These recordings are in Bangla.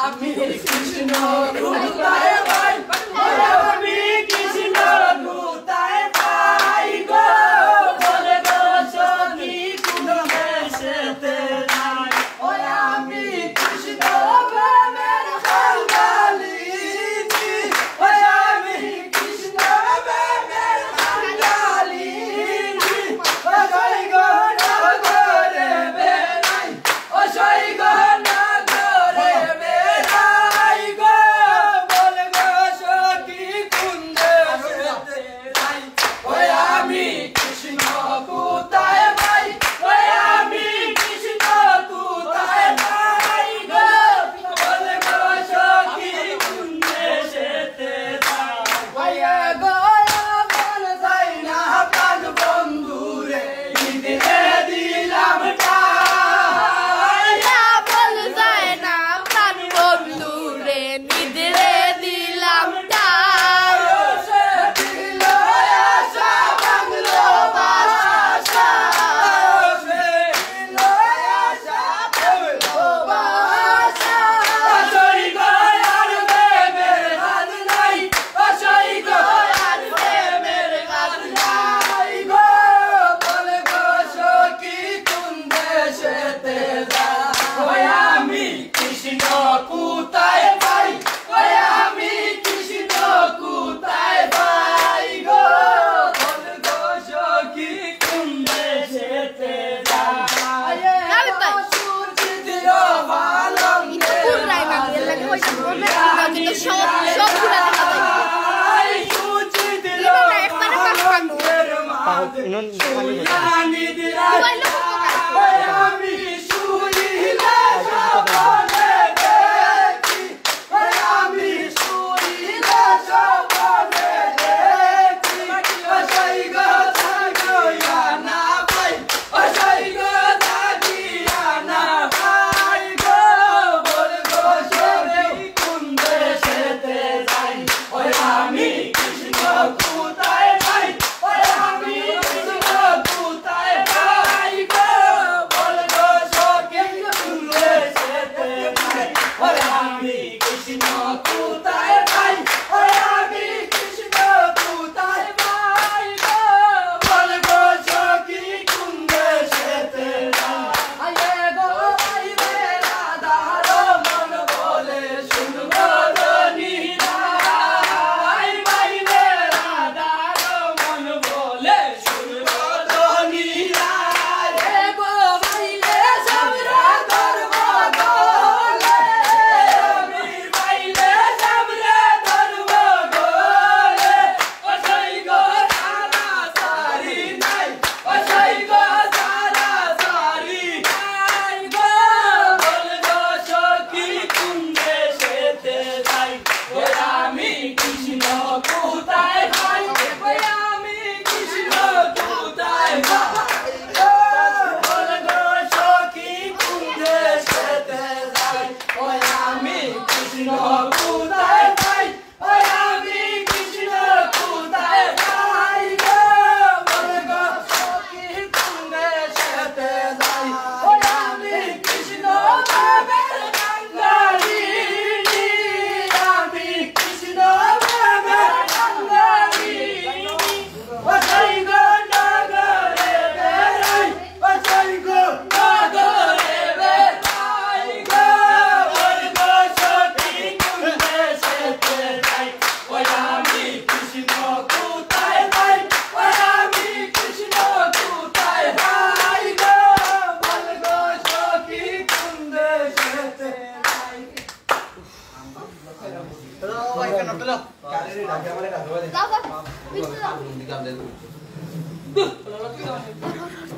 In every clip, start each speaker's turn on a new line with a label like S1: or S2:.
S1: আমি কৃষ্ণ কোথায় পাই আমি কৃষ্ণ কোথায় পাই গো বলে গো সখী কোন দেশেতে যাই ওই আমি কৃষ্ণ প্রেমের কাঙালি ওই আমি কৃষ্ণ প্রেমের কাঙালি ওই গো নগরে বেড়াই ওই গো নগরে বেড়াই গো বলে গো সখী কোন দেশেতে যাই ওই আমি কৃষ্ণ কোথায় পাই ওই আমি কৃষ্ণ কোথায় পাই গো বলে গো সখী কোন দেশেতে যাই ওই গো মন যাই না প্রাণ বন্ধু রে দিলে দিলাম ঠাই
S2: বল যায় না প্রাণ বন্ধু রে নিদরে দিলাম টাই
S1: সে দিল আশা বাংলো ভাষা সে দিল আশা বাংলো ভাষা অসই গো আর প্রেমের হাত নাই অসই গো আর প্রেমের হাত নাই গো বলে গো সখী কোন দেশেতে যাই ওই আমি কৃষ্ণ কোথায় পাই ওই আমি কৃষ্ণ কোথায় পাই গো বলে গো সখী কোন দেশেতে যাই
S2: আমি পাই।
S1: সূর্যের ভালো
S2: কোন রাই মাগিয়ে লাগে ওই বলবে কিন্তু সব পুরা দেখা যায়
S1: সূর্যের
S2: এটা না একবারে কাজ পানো
S1: আমি শুইলে স্বপ্নে দেখি আমি শুইলে স্বপ্নে দেখি অসই গো থাকিয়া না পাই অসই গো থাকিয়া না পাই গো বল গো সখী কোন দেশেতে যাই ওই আমি কৃষ্ণ কোথায় পাই ওই আমি কৃষ্ণ কোথায় পাই গো বল গো সখী কোন দেশেতে যাই ওই আমি কৃষ্ণ কোথায় পাই ওই আমি কৃষ্ণ কোথায় পাই গো বল গো সখী কোন দেশেতে যাই আয়ে গো আইবে রাধার মন বলে শুনবো নিরাই বাইবে রাধার মন বলে শুনবো নিরাই রে গো বাইলে সামরা ধর্ম গলে আমি বাইলে সামরা ধর্ম গলে অসই গো সারা সারি নাই অসই গো সারা সারি নাই গো বল গো সখী কোন দেশেতে যাই ওই আমি কৃষ্ণ কোথায় পাই ওই আমি কৃষ্ণ কোথায় পাই বল গো সখী কোন দেশেতে যাই ওই আমি কৃষ্ণ কোথায় পাই ওই আমি কৃষ্ণ কোথায় পাই গো বল গো সখী কোন দেশেতে যাই ওই আমি কৃষ্ণ প্রেমের কাঙালি আমি কৃষ্ণ প্রেমের কাঙালি অসই গো নগরে বেড়াই অসই গো নগরে বেড়াই গো বল গো সখী কোন দেশেতে যাই ওই আমি কৃষ্ণ কোথায় পাই ওই আমি কৃষ্ণ কোথায় পাই গো বল গো সখী কোন দেশেতে যাই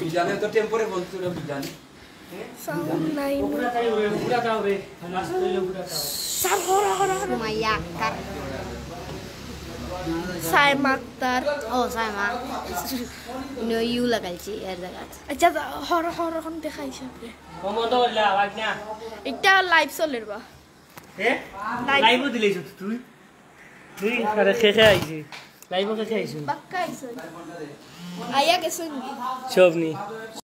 S3: বিজানে তো টেম্পোরে বলতো রে বিজানে
S2: সাউন্ড নাই
S3: পুরা তাও রে লাস্ট হইলো পুরা তাও
S2: সার হরা হরা মায়াকার সাই মাত্তার
S4: ও সাইমা নো ইউ লাগাইছি এর জায়গায়
S2: আচ্ছা হরা হরা কোন দেখাইছে
S3: কমন্ত বললা আওয়াজ না
S2: এটা লাইভ চলের বা
S3: এ লাইভ দিলেছ তুই তুই আরে খেখে আইছি লাইভ খেখে আইছি
S2: বাক্কা আইছে আয়া গেছুন
S3: সবনি